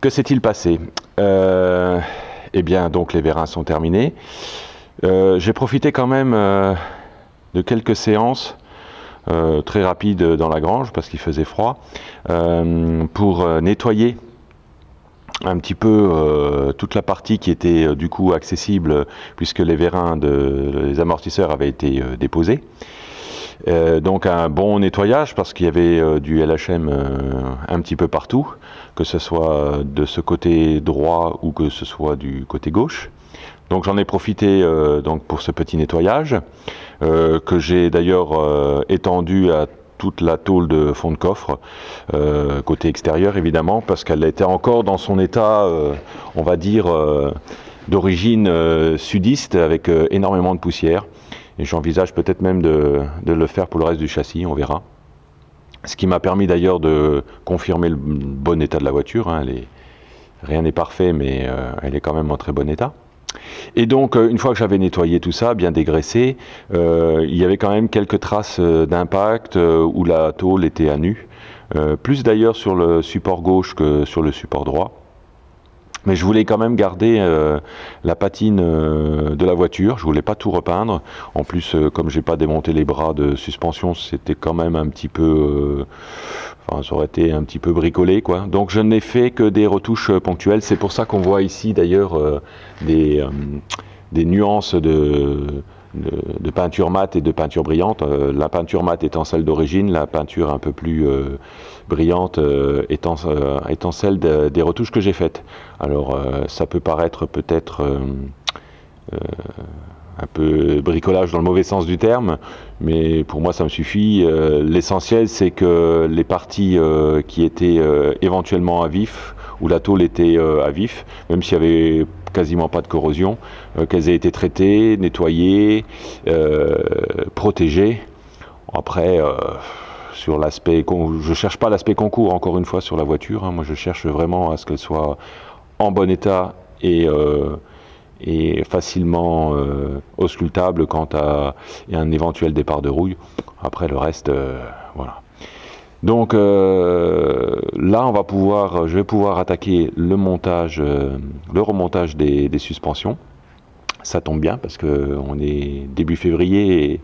Que s'est-il passé? Eh bien, donc les vérins sont terminés. J'ai profité quand même de quelques séances très rapides dans la grange, parce qu'il faisait froid, pour nettoyer un petit peu toute la partie qui était du coup accessible, puisque les vérins les amortisseurs avaient été déposés. Donc un bon nettoyage, parce qu'il y avait du LHM un petit peu partout, que ce soit de ce côté droit ou que ce soit du côté gauche. Donc j'en ai profité donc pour ce petit nettoyage, que j'ai d'ailleurs étendu à toute la tôle de fond de coffre, côté extérieur évidemment, parce qu'elle était encore dans son état, on va dire, d'origine sudiste, avec énormément de poussière. Et j'envisage peut-être même de le faire pour le reste du châssis, on verra. Ce qui m'a permis d'ailleurs de confirmer le bon état de la voiture, hein. Rien n'est parfait, mais elle est quand même en très bon état. Et donc, une fois que j'avais nettoyé tout ça, bien dégraissé, il y avait quand même quelques traces d'impact où la tôle était à nu, plus d'ailleurs sur le support gauche que sur le support droit. Mais je voulais quand même garder la patine de la voiture, je voulais pas tout repeindre. En plus, comme j'ai pas démonté les bras de suspension, c'était quand même un petit peu... Enfin, ça aurait été un petit peu bricolé, quoi. Donc je n'ai fait que des retouches ponctuelles. C'est pour ça qu'on voit ici d'ailleurs des nuances de peinture mate et de peinture brillante. La peinture mate étant celle d'origine, la peinture un peu plus brillante étant celle des retouches que j'ai faites. Alors ça peut paraître peut-être un peu bricolage dans le mauvais sens du terme, mais pour moi ça me suffit. L'essentiel, c'est que les parties qui étaient éventuellement à vif, où la tôle était à vif, même s'il y avait quasiment pas de corrosion, qu'elles aient été traitées, nettoyées, protégées. Après, sur l'aspect, je cherche pas l'aspect concours encore une fois sur la voiture, hein. Moi je cherche vraiment à ce qu'elle soit en bon état et facilement auscultable quant à un éventuel départ de rouille. Après le reste, voilà. Donc là, je vais pouvoir attaquer le montage, le remontage des suspensions. Ça tombe bien parce que on est début février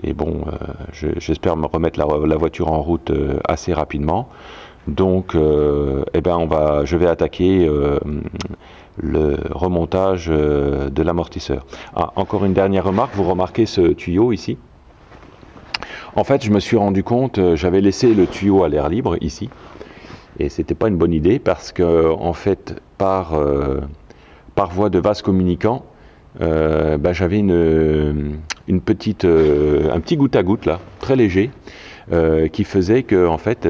et bon, j'espère me remettre la voiture en route assez rapidement. Donc, eh ben je vais attaquer le remontage de l'amortisseur. Ah, encore une dernière remarque, vous remarquez ce tuyau ici? En fait, je me suis rendu compte, j'avais laissé le tuyau à l'air libre ici, et c'était pas une bonne idée parce que, en fait, par voie de vase communicant, j'avais un petit goutte à goutte là, très léger, qui faisait que, en fait,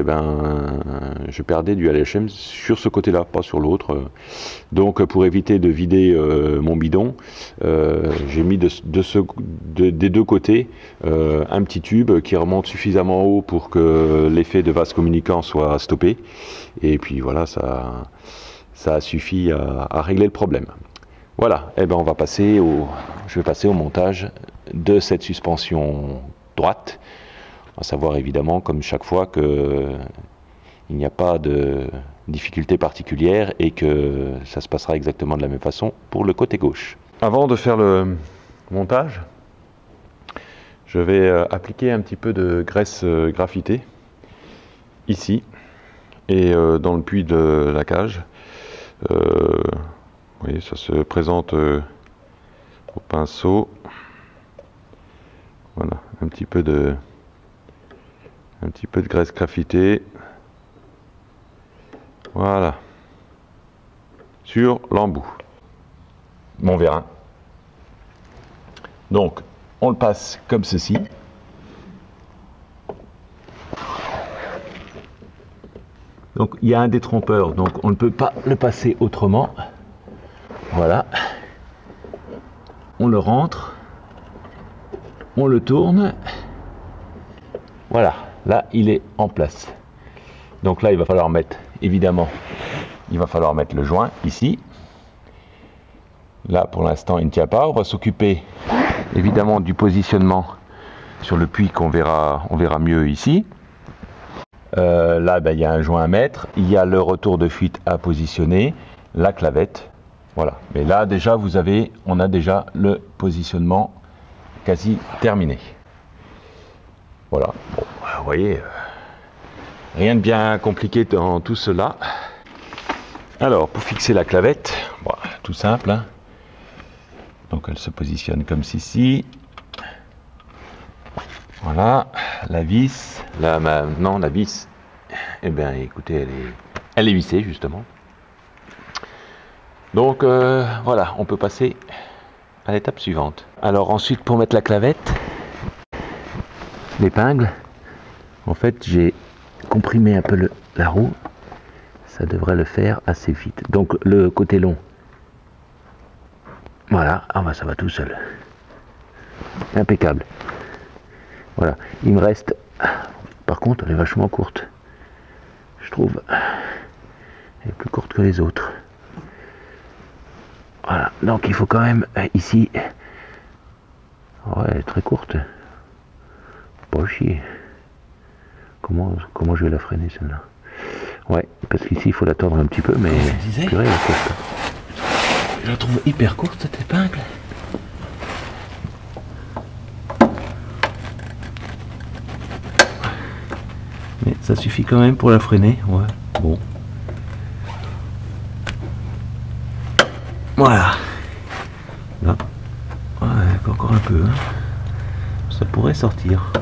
je perdais du LHM sur ce côté-là, pas sur l'autre. Donc, pour éviter de vider mon bidon, j'ai mis des deux côtés un petit tube qui remonte suffisamment haut pour que l'effet de vase communicant soit stoppé. Et puis voilà, ça a suffi à régler le problème. Voilà, je vais passer au montage de cette suspension droite. À savoir évidemment, comme chaque fois, qu'il n'y a pas de difficulté particulière et que ça se passera exactement de la même façon pour le côté gauche. Avant de faire le montage, je vais appliquer un petit peu de graisse graphitée ici et dans le puits de la cage. Vous voyez, ça se présente au pinceau. Voilà, un petit peu de graisse graphitée, voilà, sur l'embout, mon vérin. Donc, on le passe comme ceci. Donc, il y a un détrompeur, donc on ne peut pas le passer autrement. Voilà. On le rentre, on le tourne. Voilà. Là, il est en place. Donc là, il va falloir mettre, évidemment, le joint ici. Là, pour l'instant, il ne tient pas. On va s'occuper, évidemment, du positionnement sur le puits on verra mieux ici. Là, ben, il y a un joint à mettre, il y a le retour de fuite à positionner, la clavette, voilà. Mais là, déjà, on a déjà le positionnement quasi terminé. Voilà, bon, vous voyez, rien de bien compliqué dans tout cela. Alors, pour fixer la clavette, bon, tout simple, hein. Donc elle se positionne comme ceci. Voilà, la vis, là maintenant la vis, eh bien écoutez, elle est vissée justement. Donc voilà, on peut passer à l'étape suivante. Alors ensuite, pour mettre la clavette, l'épingle, en fait j'ai comprimé un peu la roue, ça devrait le faire assez vite. Donc le côté long, voilà, ah bah ça va tout seul, impeccable. Voilà, il me reste, par contre elle est vachement courte, je trouve, elle est plus courte que les autres. Voilà, donc il faut quand même ici, ouais, elle est très courte, pas chier. Comment je vais la freiner celle-là? Ouais, parce qu'ici il faut la tordre un petit peu, mais purée, elle est courte. Je la trouve hyper courte cette épingle. Mais ça suffit quand même pour la freiner, ouais, bon. Voilà. Là, ouais, encore un peu, hein. Ça pourrait sortir.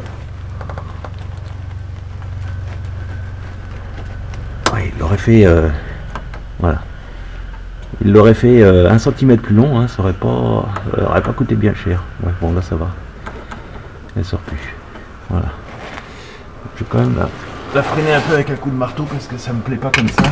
Ouais, il l'aurait fait, voilà. Il l'aurait fait 1 cm plus long, hein, ça aurait pas coûté bien cher. Ouais, bon là ça va. Elle sort plus. Voilà. Je vais quand même la freiner un peu avec un coup de marteau parce que ça me plaît pas comme ça.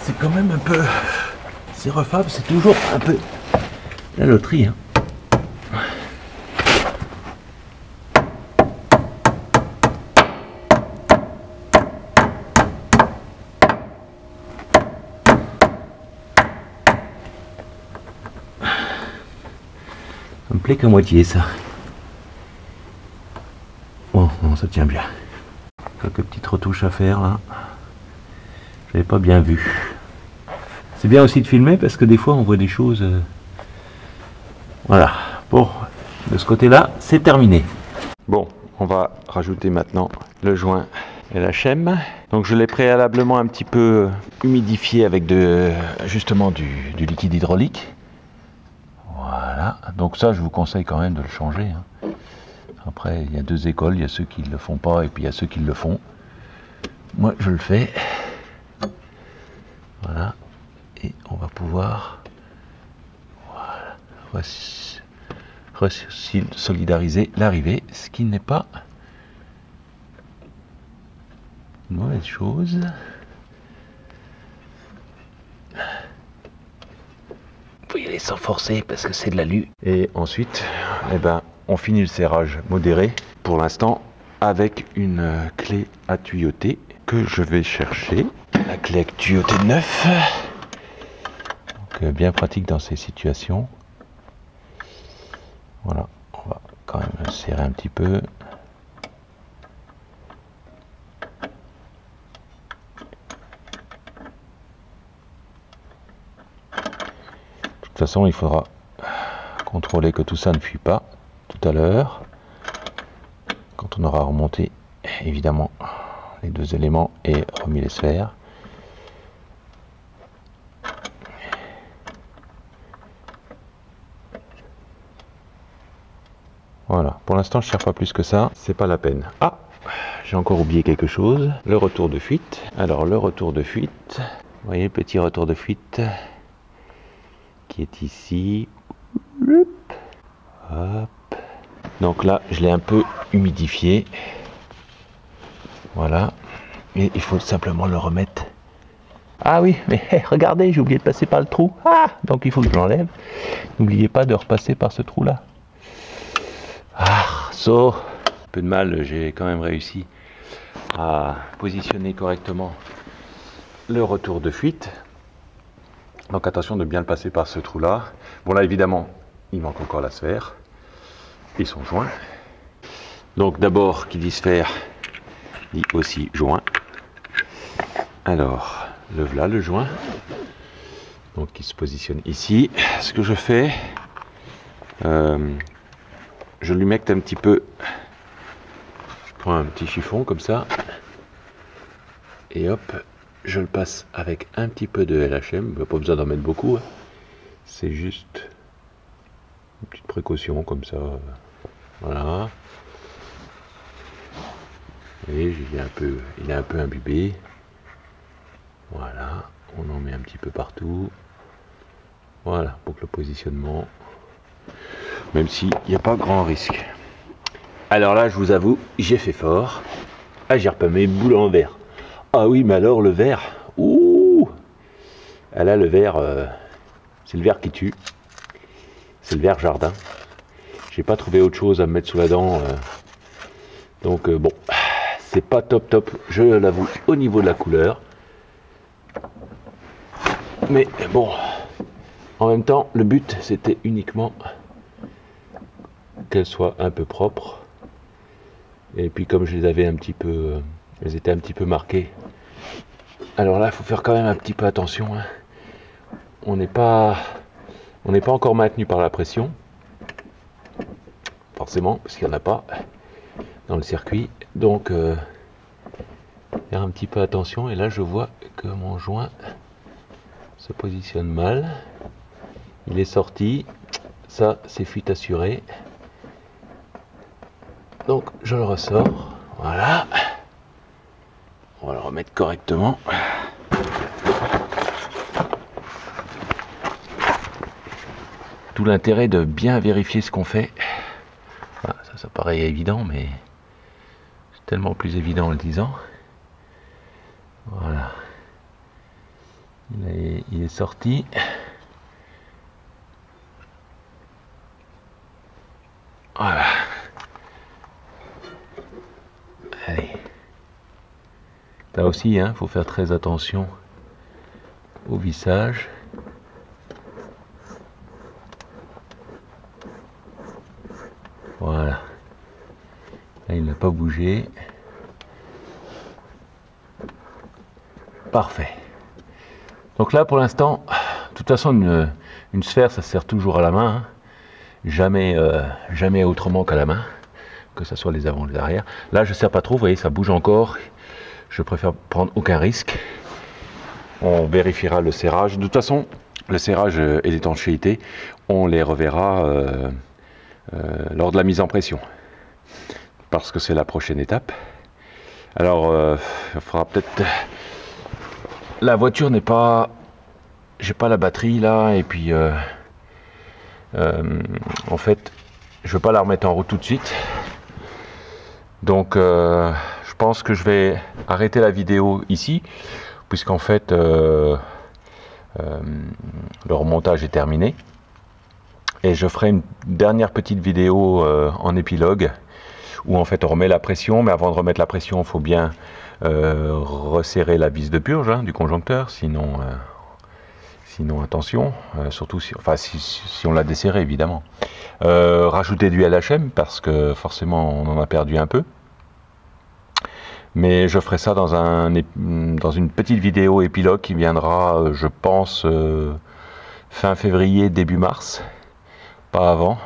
C'est quand même un peu... C'est refable, c'est toujours un peu la loterie, hein. Ça me plaît qu'à moitié ça. Bon, non, ça tient bien. Quelques petites retouches à faire là. J'avais pas bien vu. C'est bien aussi de filmer parce que des fois on voit des choses. Voilà. Bon, de ce côté-là, c'est terminé. Bon, on va rajouter maintenant le joint et la chaîne. Donc je l'ai préalablement un petit peu humidifié avec justement du liquide hydraulique. Voilà. Donc ça, je vous conseille quand même de le changer, hein. Après, il y a 2 écoles. Il y a ceux qui ne le font pas et puis il y a ceux qui le font. Moi, je le fais. Voilà. Et on va pouvoir, voilà, solidariser l'arrivée, ce qui n'est pas une mauvaise chose. Il faut y aller sans forcer parce que c'est de l'alu. Et ensuite, eh ben, on finit le serrage modéré pour l'instant avec une clé à tuyauter que je vais chercher. La clé à tuyauter 9. Bien pratique dans ces situations. Voilà, on va quand même serrer un petit peu. De toute façon, il faudra contrôler que tout ça ne fuit pas tout à l'heure, quand on aura remonté évidemment les 2 éléments et remis les sphères. Voilà, pour l'instant je ne cherche pas plus que ça, c'est pas la peine. Ah, j'ai encore oublié quelque chose, le retour de fuite. Alors le retour de fuite, vous voyez le petit retour de fuite qui est ici. Hop. Donc là, je l'ai un peu humidifié. Voilà, et il faut simplement le remettre. Ah oui, mais regardez, j'ai oublié de passer par le trou. Ah, donc il faut que je l'enlève. N'oubliez pas de repasser par ce trou là. Ah, un peu de mal, j'ai quand même réussi à positionner correctement le retour de fuite. Donc attention de bien le passer par ce trou là. Bon là évidemment il manque encore la sphère et son joint. Donc d'abord qui dit sphère dit aussi joint. Alors le voilà le joint. Donc il se positionne ici. Ce que je fais, je lui mecte un petit peu. Je prends un petit chiffon comme ça. Et hop, je le passe avec un petit peu de LHM. Pas besoin d'en mettre beaucoup. Hein. C'est juste une petite précaution comme ça. Voilà. Et il est un peu imbibé. Voilà. On en met un petit peu partout. Voilà, pour que le positionnement, même s'il n'y a pas grand risque. Alors là, je vous avoue, j'ai fait fort. Ah, j'ai repeint mes boules en verre. Ah oui, mais alors le verre, ouh. Ah là, le verre, c'est le verre qui tue. C'est le verre jardin. J'ai pas trouvé autre chose à me mettre sous la dent. Donc bon, c'est pas top, je l'avoue, au niveau de la couleur. Mais bon. En même temps, le but, c'était uniquement qu'elles soient un peu propres. Et puis comme je les avais un petit peu, elles étaient un petit peu marquées. Alors là, il faut faire quand même un petit peu attention. Hein. On n'est pas encore maintenu par la pression. Forcément, parce qu'il n'y en a pas dans le circuit. Donc, faire un petit peu attention. Et là, je vois que mon joint se positionne mal. Il est sorti, ça c'est fuite assurée. Donc je le ressors, voilà. On va le remettre correctement. Tout l'intérêt de bien vérifier ce qu'on fait. Enfin, ça paraît évident, mais c'est tellement plus évident en le disant. Voilà. Il est sorti. Voilà. Allez. Là aussi, hein, faut faire très attention au vissage. Voilà. Là, il n'a pas bougé. Parfait. Donc là, pour l'instant, de toute façon, une sphère, ça sert toujours à la main. Hein. Jamais autrement qu'à la main, que ce soit les avant ou les arrière. Là je ne sers pas trop, vous voyez ça bouge encore, je préfère prendre aucun risque. On vérifiera le serrage, de toute façon le serrage et l'étanchéité on les reverra lors de la mise en pression, parce que c'est la prochaine étape. Alors il faudra peut-être, la voiture n'est pas, j'ai pas la batterie là, et puis en fait je veux pas la remettre en route tout de suite, donc je pense que je vais arrêter la vidéo ici, puisqu'en fait le remontage est terminé, et je ferai une dernière petite vidéo en épilogue où en fait on remet la pression, mais avant de remettre la pression il faut bien resserrer la vis de purge du conjoncteur, sinon attention, surtout si on l'a desserré évidemment. Rajouter du LHM parce que forcément on en a perdu un peu. Mais je ferai ça dans une petite vidéo épilogue qui viendra, je pense, fin février, début mars, pas avant.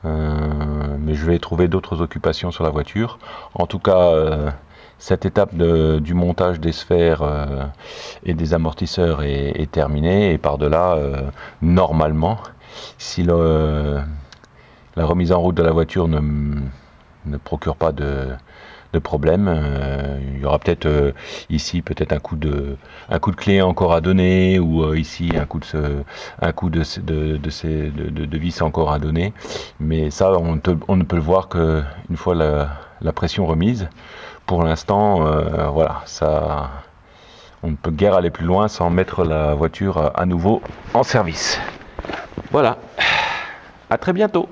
Mais je vais trouver d'autres occupations sur la voiture. En tout cas, cette étape du montage des sphères et des amortisseurs est terminée, et par-delà, normalement, si la remise en route de la voiture ne procure pas de problème, il y aura peut-être ici peut-être un coup de clé encore à donner, ou ici un coup de vis encore à donner, mais ça on ne peut le voir que une fois la pression remise. Pour l'instant, voilà, ça, on ne peut guère aller plus loin sans mettre la voiture à nouveau en service. Voilà, à très bientôt.